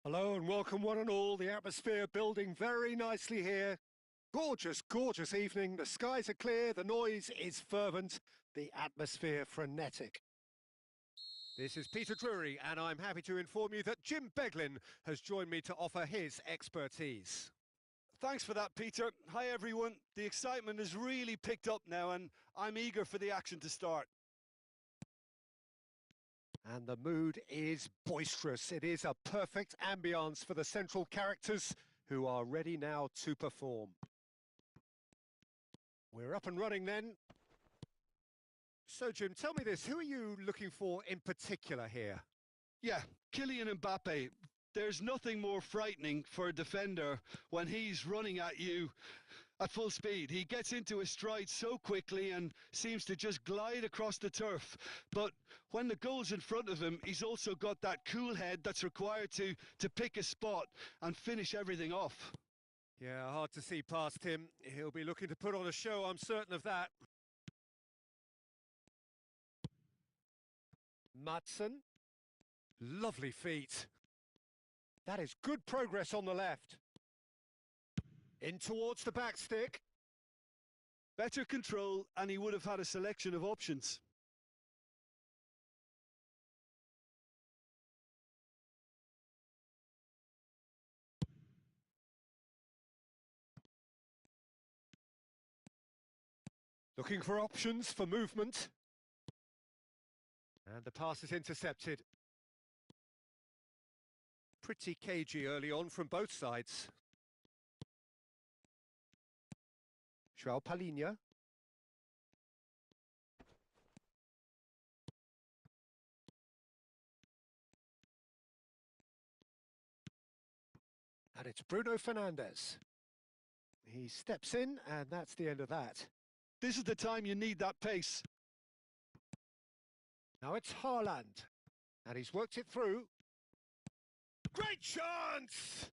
Hello and welcome one and all. The atmosphere building very nicely here. Gorgeous, gorgeous evening. The skies are clear, the noise is fervent, the atmosphere frenetic. This is Peter Drury and I'm happy to inform you that Jim Beglin has joined me to offer his expertise. Thanks for that, Peter. Hi, everyone. The excitement has really picked up now and I'm eager for the action to start. And the mood is boisterous. It is a perfect ambience for the central characters who are ready now to perform. We're up and running then. So, Jim, tell me this. Who are you looking for in particular here? Yeah, Kylian Mbappe. There's nothing more frightening for a defender when he's running at you at full speed. He gets into his stride so quickly and seems to just glide across the turf. But when the goal's in front of him, he's also got that cool head that's required to pick a spot and finish everything off. Yeah, hard to see past him. He'll be looking to put on a show, I'm certain of that. Madsen. Lovely feet. That is good progress on the left. In towards the back stick. Better control, and he would have had a selection of options. Looking for options for movement. And the pass is intercepted. Pretty cagey early on from both sides. João Palhinha. And it's Bruno Fernandes. He steps in, and that's the end of that. This is the time you need that pace. Now it's Haaland. And he's worked it through. Great chance!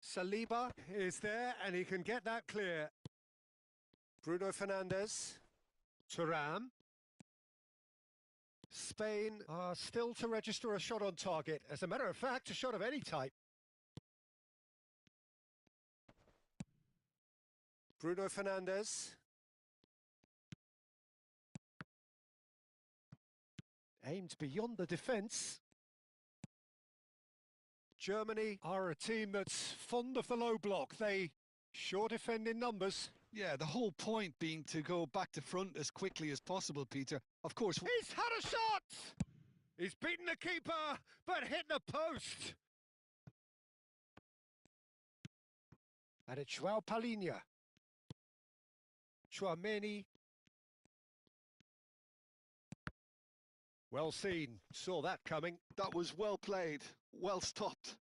Saliba is there, and he can get that clear. Bruno Fernandes. Thuram. Spain are still to register a shot on target. As a matter of fact, a shot of any type. Bruno Fernandes. Aimed beyond the defence. Germany are a team that's fond of the low block. They sure defend in numbers. Yeah, the whole point being to go back to front as quickly as possible, Peter. Of course... He's had a shot! He's beaten the keeper, but hit the post. And it's João Palhinha. Chouameni. Well seen. Saw that coming. That was well played. Well stopped.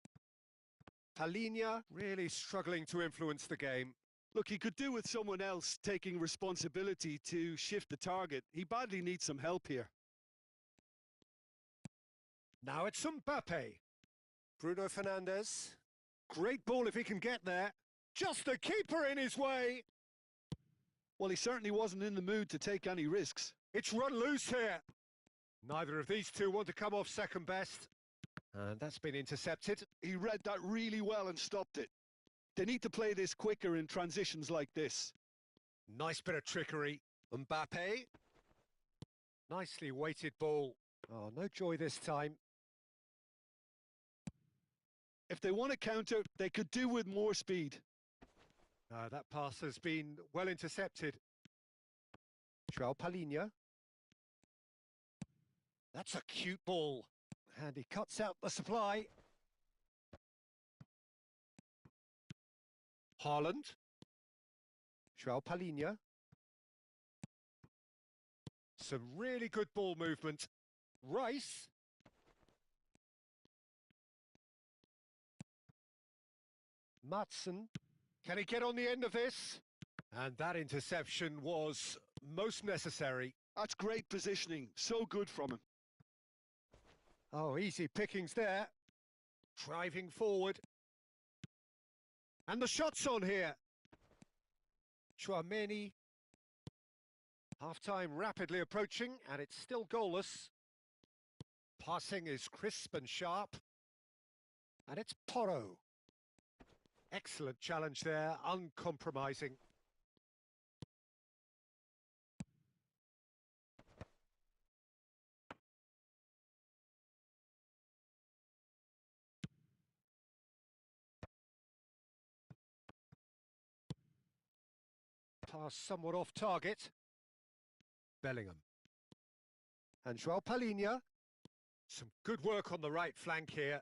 Palhinha really struggling to influence the game. Look, he could do with someone else taking responsibility to shift the target. He badly needs some help here. Now it's Mbappe. Bruno Fernandes. Great ball if he can get there. Just the keeper in his way. Well, he certainly wasn't in the mood to take any risks. It's run loose here. Neither of these two want to come off second best. And that's been intercepted. He read that really well and stopped it. They need to play this quicker in transitions like this. Nice bit of trickery. Mbappe. Nicely weighted ball. Oh, no joy this time. If they want to counter, they could do with more speed. That pass has been well intercepted. João Palhinha. That's a cute ball. And he cuts out the supply. Haaland. João Palhinha. Some really good ball movement. Rice. Madsen. Can he get on the end of this? And that interception was most necessary. That's great positioning. So good from him. Oh, easy pickings there. Driving forward. And the shot's on here. Chouameni. Half-time rapidly approaching, and it's still goalless. Passing is crisp and sharp. And it's Porro. Excellent challenge there, uncompromising. Pass somewhat off target. Bellingham. And Joao Palhinha. Some good work on the right flank here.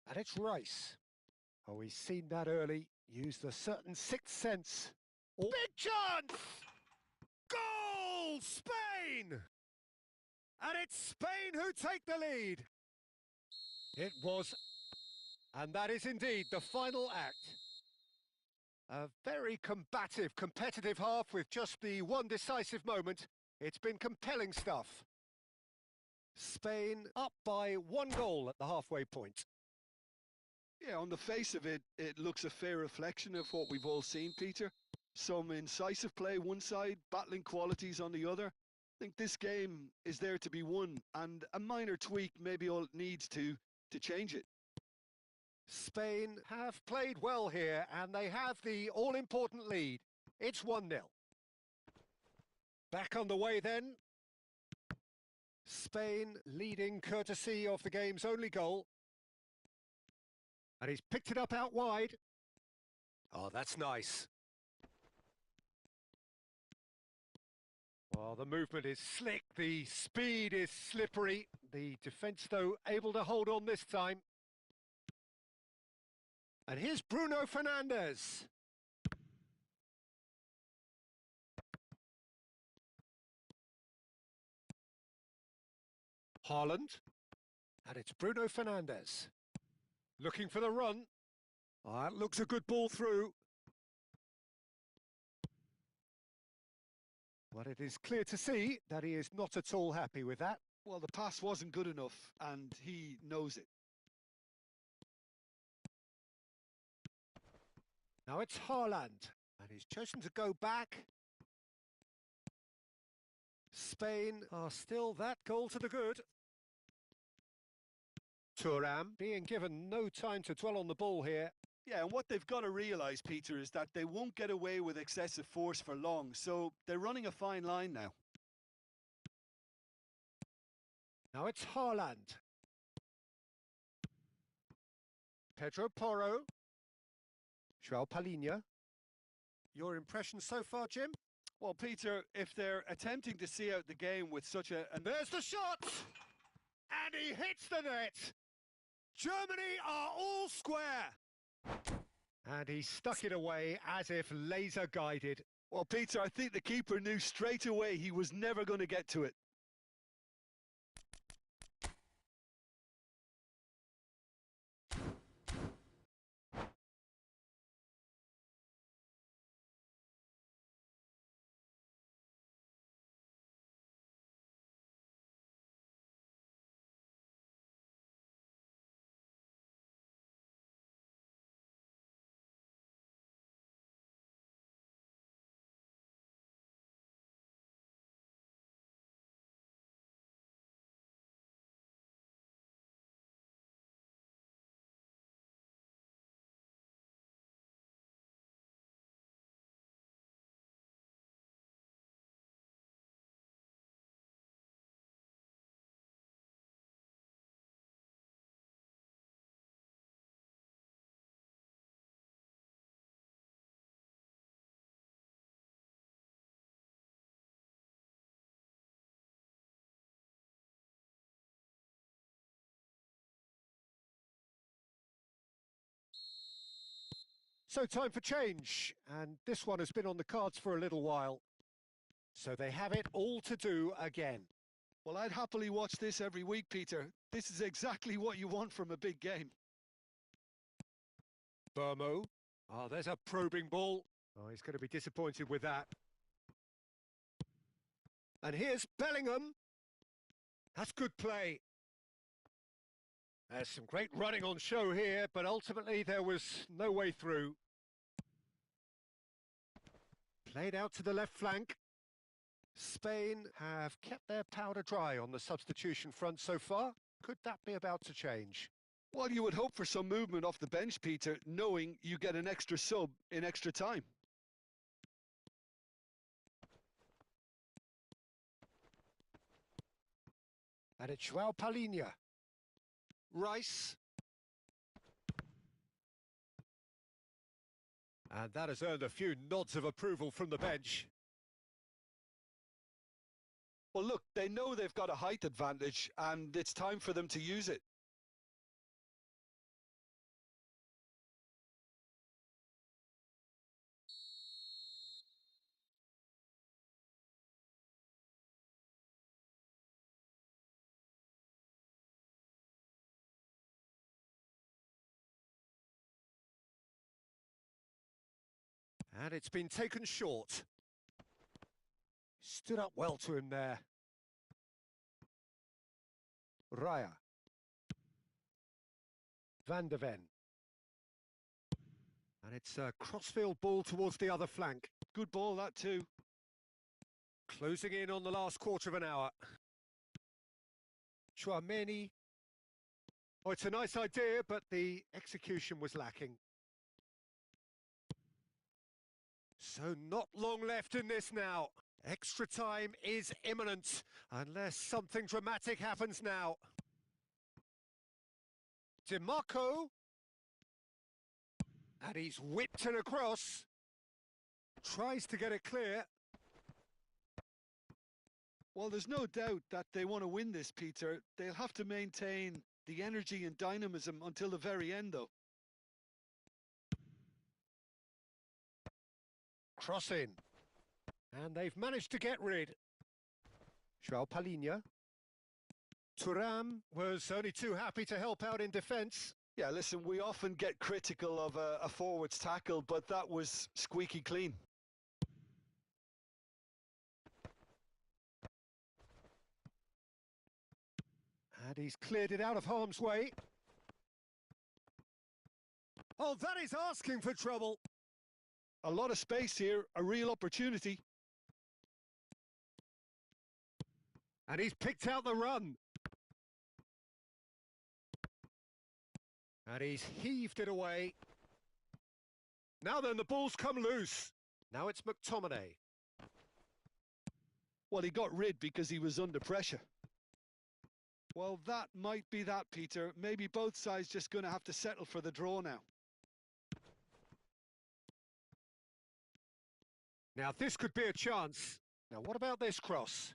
And it's Rice. Oh, he's seen that early. Used a certain sixth sense. Oh. Big chance! Goal! Spain! And it's Spain who take the lead. It was. And that is indeed the final act. A very combative, competitive half with just the one decisive moment. It's been compelling stuff. Spain up by 1 goal at the halfway point. Yeah, on the face of it, it looks a fair reflection of what we've all seen, Peter. Some incisive play one side, battling qualities on the other. I think this game is there to be won, and a minor tweak maybe all it needs to change it. Spain have played well here, and they have the all-important lead. It's 1-0. Back on the way then. Spain leading courtesy of the game's only goal. And he's picked it up out wide. Oh, that's nice. Well, the movement is slick, the speed is slippery. The defence, though, able to hold on this time. And here's Bruno Fernandes. Haaland. And it's Bruno Fernandes. Looking for the run. Oh, that looks a good ball through. But it is clear to see that he is not at all happy with that. Well, the pass wasn't good enough, and he knows it. Now it's Haaland, and he's chosen to go back. Spain are still that goal to the good. Thuram being given no time to dwell on the ball here. Yeah, and what they've got to realise, Peter, is that they won't get away with excessive force for long, so they're running a fine line now. Now it's Haaland. Pedro Porro. Joao Palhinha. Your impression so far, Jim? Well, Peter, if they're attempting to see out the game with such a... And there's the shot! And he hits the net! Germany are all square! And he stuck it away as if laser guided. Well, Peter, I think the keeper knew straight away he was never going to get to it. So time for change, and this one has been on the cards for a little while. So they have it all to do again. Well, I'd happily watch this every week, Peter. This is exactly what you want from a big game. Burmo. Oh, there's a probing ball. Oh, he's going to be disappointed with that. And here's Bellingham. That's good play. There's some great running on show here, but ultimately there was no way through. Played out to the left flank. Spain have kept their powder dry on the substitution front so far. Could that be about to change? Well, you would hope for some movement off the bench, Peter, knowing you get an extra sub in extra time. And it's Joao Palhinha. Rice. And that has earned a few nods of approval from the bench. Well, look, they know they've got a height advantage, and it's time for them to use it. And it's been taken short. Stood up well to him there. Raya. Van der Ven. And it's a crossfield ball towards the other flank. Good ball, that too. Closing in on the last quarter of an hour. Chouameni. Oh, it's a nice idea, but the execution was lacking. So not long left in this now. Extra time is imminent, unless something dramatic happens now. DiMarco. And he's whipped it across. Tries to get it clear. Well, there's no doubt that they want to win this, Peter. They'll have to maintain the energy and dynamism until the very end, though. Cross in. And they've managed to get rid. Joao Palhinha. Thuram was only too happy to help out in defence. Yeah, listen, we often get critical of a forward's tackle, but that was squeaky clean. And he's cleared it out of harm's way. Oh, that is asking for trouble. A lot of space here, a real opportunity. And he's picked out the run. And he's heaved it away. Now then, the ball's come loose. Now it's McTominay. Well, he got rid because he was under pressure. Well, that might be that, Peter. Maybe both sides just going to have to settle for the draw now. Now, this could be a chance. Now, what about this cross?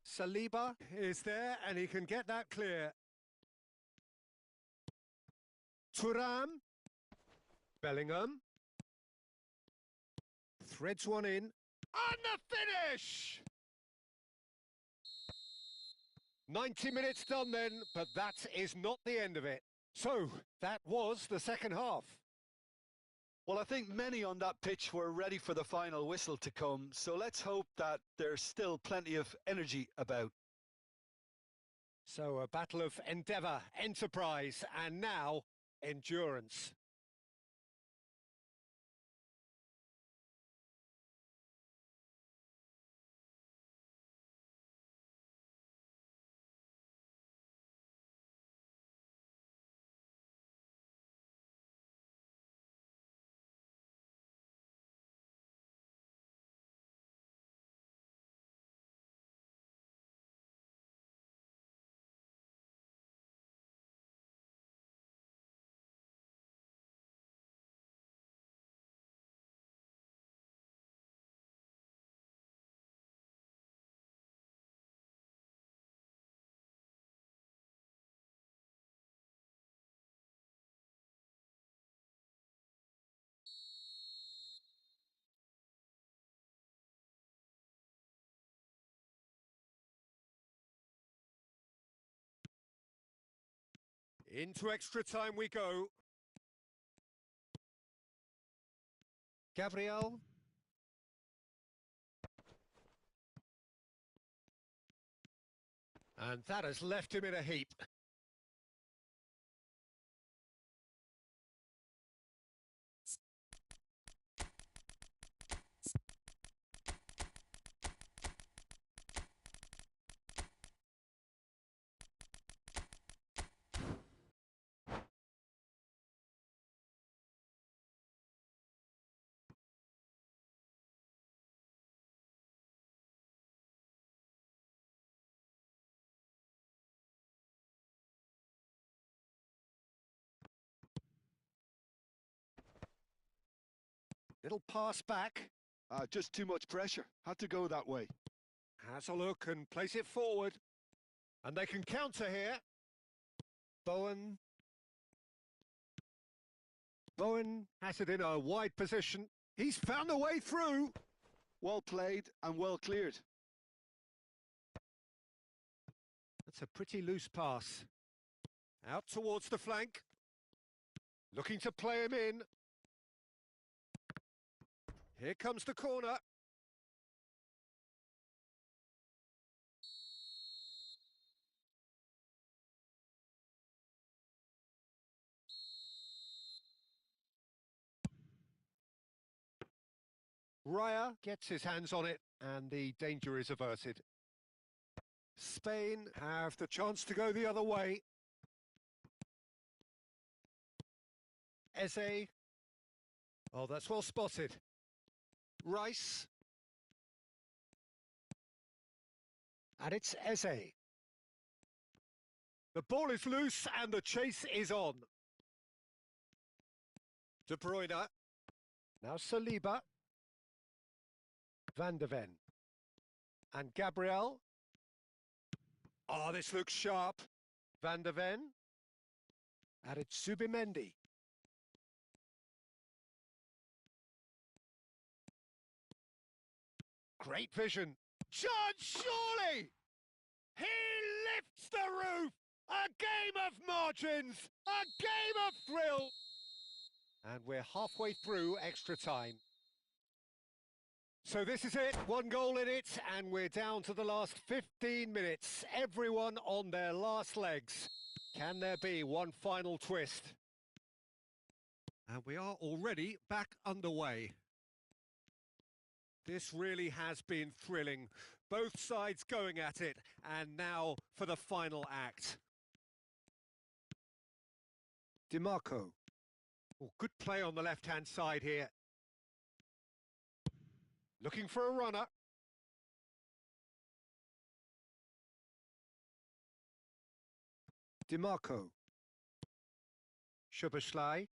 Saliba is there, and he can get that clear. Thuram. Bellingham. Threads one in. And the finish! 90 minutes done then, but that is not the end of it. So, that was the second half. Well, I think many on that pitch were ready for the final whistle to come, so let's hope that there's still plenty of energy about. So a battle of endeavour, enterprise, and now endurance. Into extra time we go. Gabriel. And that has left him in a heap. Little pass back. Just too much pressure. Had to go that way. Has a look and place it forward. And they can counter here. Bowen has it in a wide position. He's found a way through. Well played and well cleared. That's a pretty loose pass. Out towards the flank. Looking to play him in. Here comes the corner. Raya gets his hands on it and the danger is averted. Spain have the chance to go the other way. Eze. Oh, that's well spotted. Rice. And it's Eze. The ball is loose and the chase is on. De Bruyne. Now Saliba. Van de Ven. And Gabriel. Oh, this looks sharp. Van de Ven. And it's Zubimendi. Great vision. John Shawley! He lifts the roof! A game of margins! A game of thrill! And we're halfway through extra time. So this is it, 1 goal in it, and we're down to the last 15 minutes. Everyone on their last legs. Can there be one final twist? And we are already back underway. This really has been thrilling. Both sides going at it, and now for the final act. DiMarco. Oh, good play on the left-hand side here. Looking for a runner. DiMarco. Szoboszlai.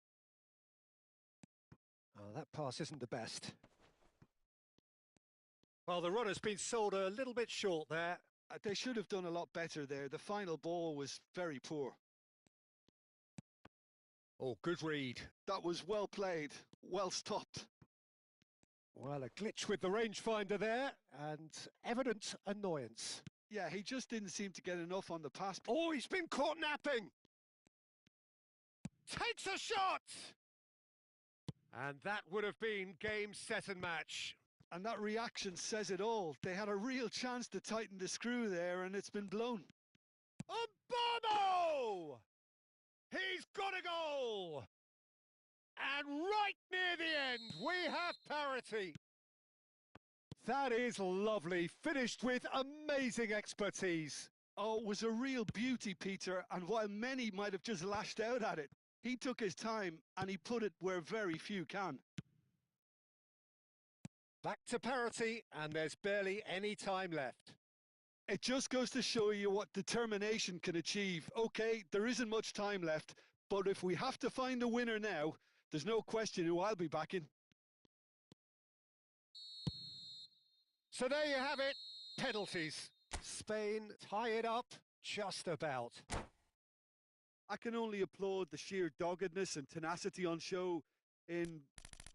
Oh, that pass isn't the best. Well, the runner's been sold a little bit short there. They should have done a lot better there. The final ball was very poor. Oh, good read. That was well played, well stopped. Well, a glitch with the rangefinder there, and evident annoyance. Yeah, he just didn't seem to get enough on the pass. Oh, he's been caught napping! Takes a shot! And that would have been game, set and match. And that reaction says it all. They had a real chance to tighten the screw there, and it's been blown. Bono! He's got a goal! And right near the end, we have parity. That is lovely, finished with amazing expertise. Oh, it was a real beauty, Peter, and while many might have just lashed out at it, he took his time and he put it where very few can. Back to parity, and there's barely any time left. It just goes to show you what determination can achieve. Okay, there isn't much time left, but if we have to find a winner now, there's no question who I'll be backing. So there you have it, penalties. Spain tie it up just about. I can only applaud the sheer doggedness and tenacity on show in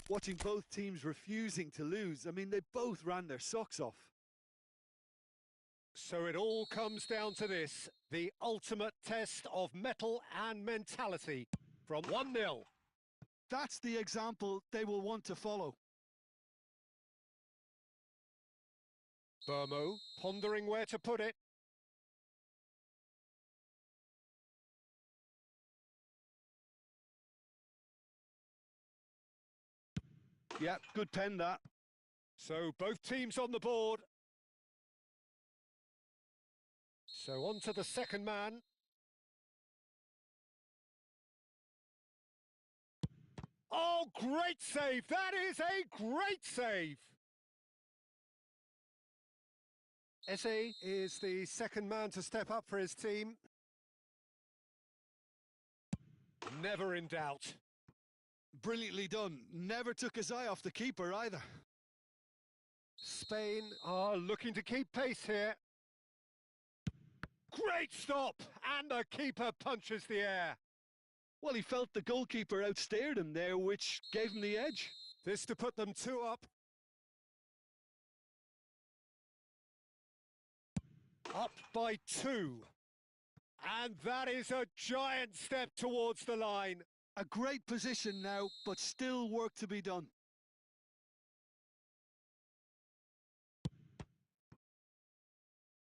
watching both teams refusing to lose. I mean, they both ran their socks off. So it all comes down to this, the ultimate test of mettle and mentality from 1-0. That's the example they will want to follow. Burmo pondering where to put it. Yeah, good pen that. So both teams on the board. So on to the second man. Oh, great save! That is a great save! Eze is the second man to step up for his team. Never in doubt. Brilliantly done. Never took his eye off the keeper either. Spain are looking to keep pace here. Great stop! And the keeper punches the air. Well, he felt the goalkeeper outstared him there, which gave him the edge. This to put them 2 up. Up by 2. And that is a giant step towards the line. A great position now, but still work to be done.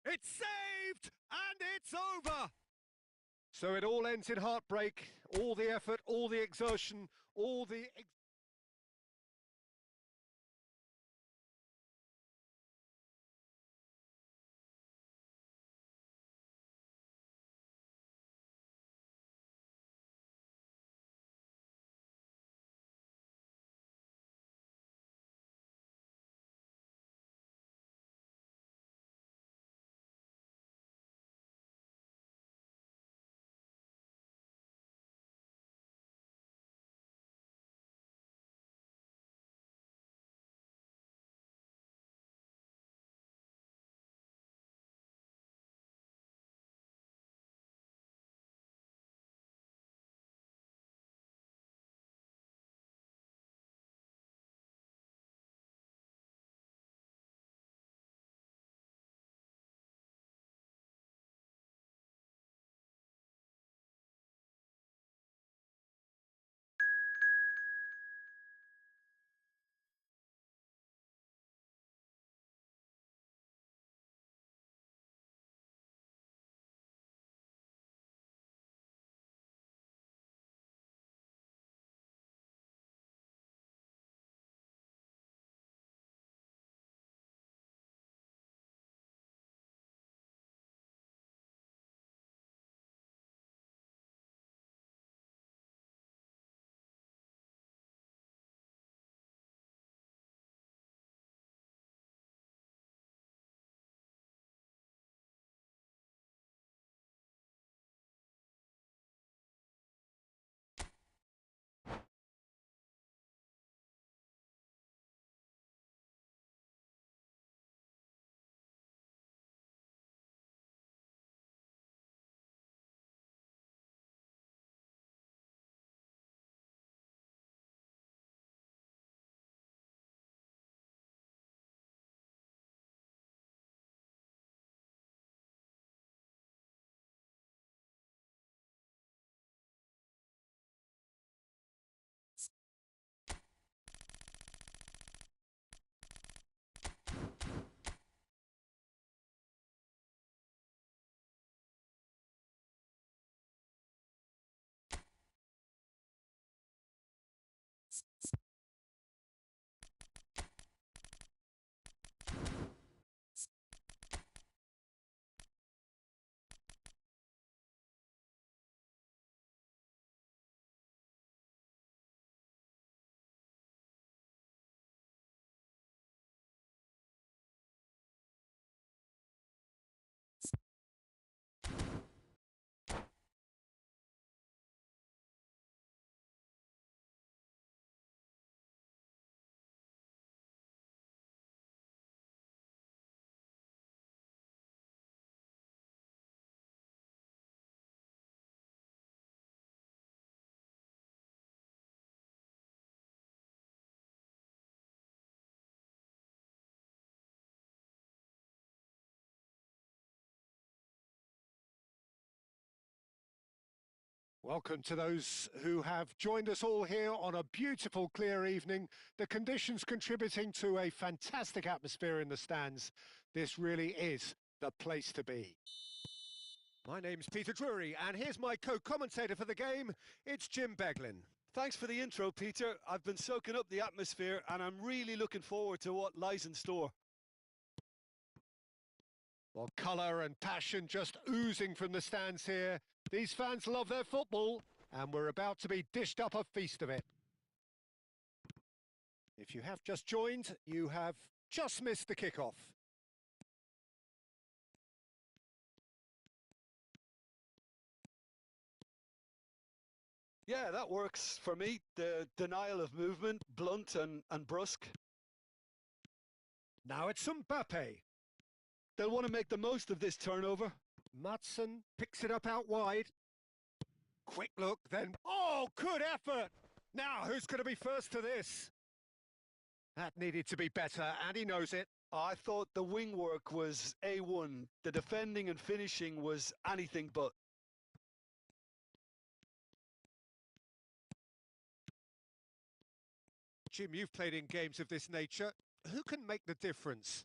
It's saved! And it's over! So it all ends in heartbreak. All the effort, all the exertion, all the... Welcome to those who have joined us all here on a beautiful, clear evening. The conditions contributing to a fantastic atmosphere in the stands. This really is the place to be. My name's Peter Drury, and here's my co-commentator for the game. It's Jim Beglin. Thanks for the intro, Peter. I've been soaking up the atmosphere, and I'm really looking forward to what lies in store. Well, colour and passion just oozing from the stands here. These fans love their football, and we're about to be dished up a feast of it. If you have just joined, you have just missed the kickoff. Yeah, that works for me. The denial of movement, blunt and brusque. Now it's Mbappe. They'll want to make the most of this turnover. Matson picks it up out wide. Quick look, then. Oh, good effort! Now, who's going to be first to this? That needed to be better, and he knows it. I thought the wing work was A1. The defending and finishing was anything but. Jim, you've played in games of this nature. Who can make the difference?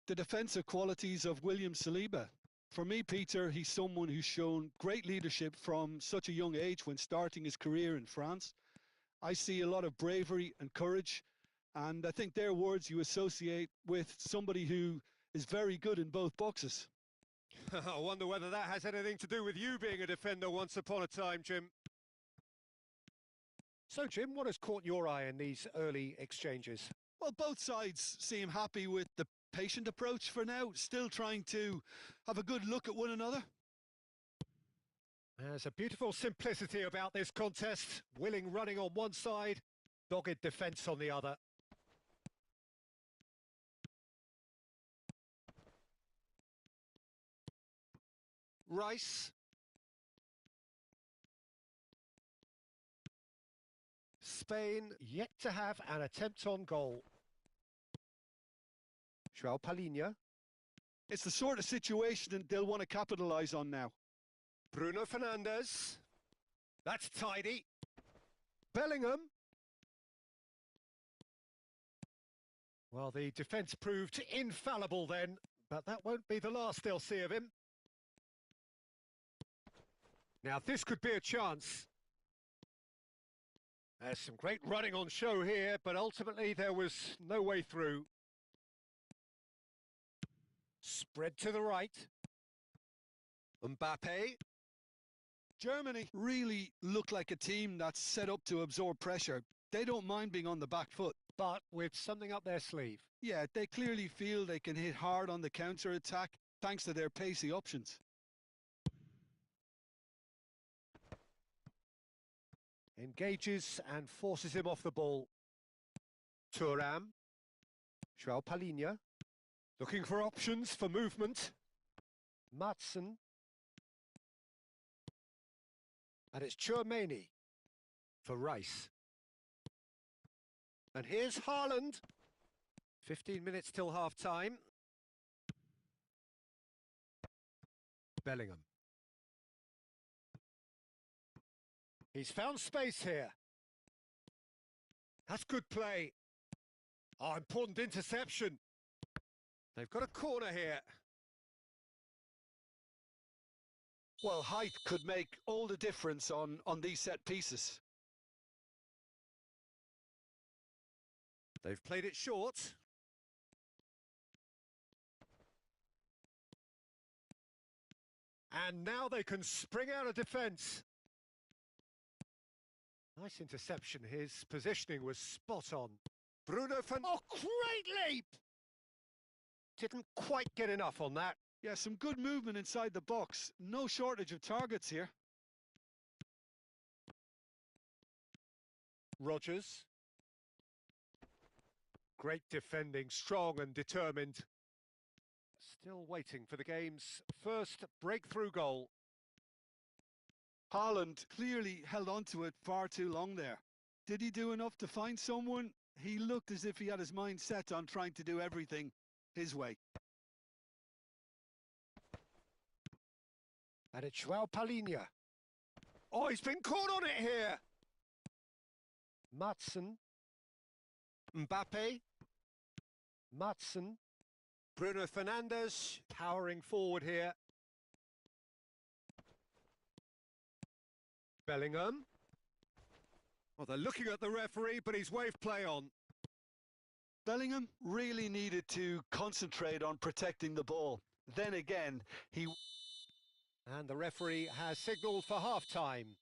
The defensive qualities of William Saliba. For me, Peter, he's someone who's shown great leadership from such a young age when starting his career in France. I see a lot of bravery and courage, and I think they're words you associate with somebody who is very good in both boxes. I wonder whether that has anything to do with you being a defender once upon a time, Jim. So, Jim, what has caught your eye in these early exchanges? Well, both sides seem happy with the patient approach for now, still trying to have a good look at one another. There's a beautiful simplicity about this contest. Willing running on one side, dogged defence on the other. Rice. Spain yet to have an attempt on goal. João Palhinha. It's the sort of situation that they'll want to capitalise on now. Bruno Fernandes. That's tidy. Bellingham. Well, the defence proved infallible then, but that won't be the last they'll see of him. Now, this could be a chance. There's some great running on show here, but ultimately there was no way through. Spread to the right. Mbappe. Germany really look like a team that's set up to absorb pressure. They don't mind being on the back foot. But with something up their sleeve. Yeah, they clearly feel they can hit hard on the counter-attack thanks to their pacey options. Engages and forces him off the ball. Thuram. João Palhinha. Looking for options for movement. Matson. And it's Thuongbaybi for Rice. And here's Haaland. 15 minutes till half-time. Bellingham. He's found space here. That's good play. Oh, important interception. They've got a corner here. Well, height could make all the difference on these set pieces. They've played it short. And now they can spring out of defence. Nice interception. His positioning was spot on. Bruno Fernandes. Oh, great leap! Didn't quite get enough on that. Yeah, some good movement inside the box. No shortage of targets here. Rodgers. Great defending, strong and determined. Still waiting for the game's first breakthrough goal. Haaland clearly held on to it far too long there. Did he do enough to find someone? He looked as if he had his mind set on trying to do everything his way. And it's João Palhinha. Oh, he's been caught on it here. Matson. Mbappe. Matson. Bruno Fernandes powering forward here. Bellingham. Well, they're looking at the referee, but he's waved play on. Bellingham really needed to concentrate on protecting the ball. Then again, he... And the referee has signalled for half-time.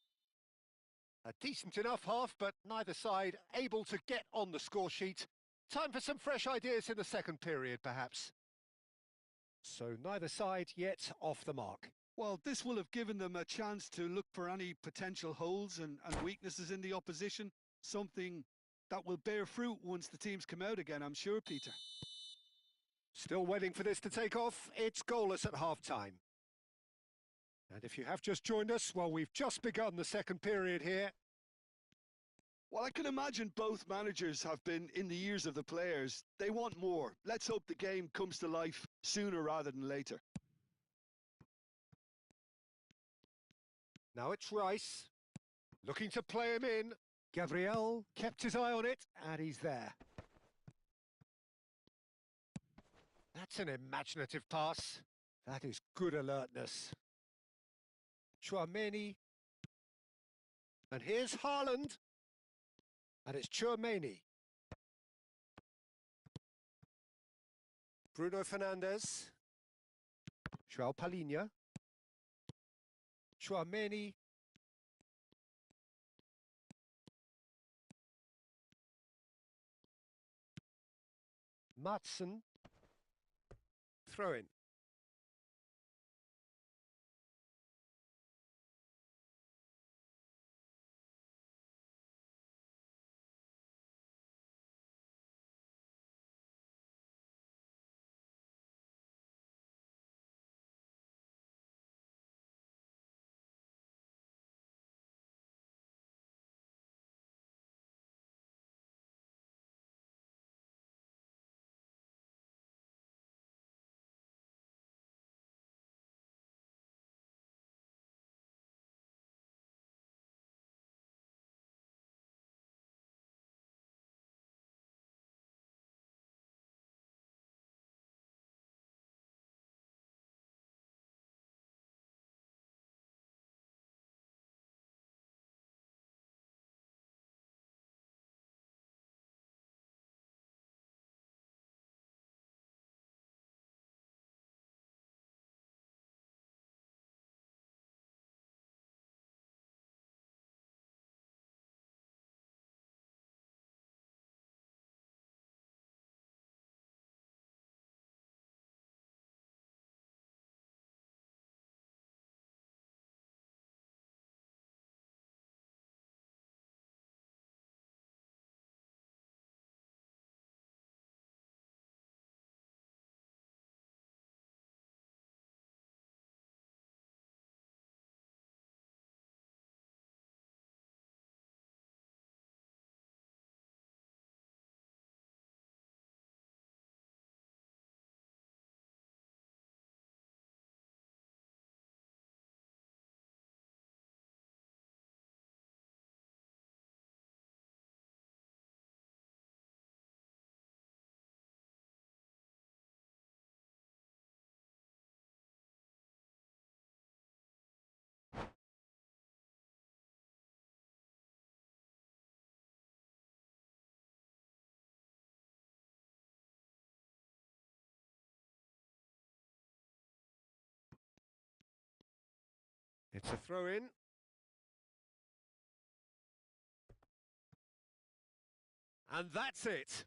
A decent enough half, but neither side able to get on the score sheet. Time for some fresh ideas in the second period, perhaps. So neither side yet off the mark. Well, this will have given them a chance to look for any potential holes and weaknesses in the opposition, something that will bear fruit once the teams come out again, I'm sure, Peter. Still waiting for this to take off. It's goalless at half-time. And if you have just joined us, well, we've just begun the second period here. Well, I can imagine both managers have been in the ears of the players. They want more. Let's hope the game comes to life sooner rather than later. Now it's Rice, looking to play him in. Gabriel kept his eye on it, and he's there. That's an imaginative pass. That is good alertness. Chouameni. And here's Haaland. And it's Chouameni. Bruno Fernandes. João Palhinha. Chouameni. Matson. Throw in. It's a throw in. And that's it.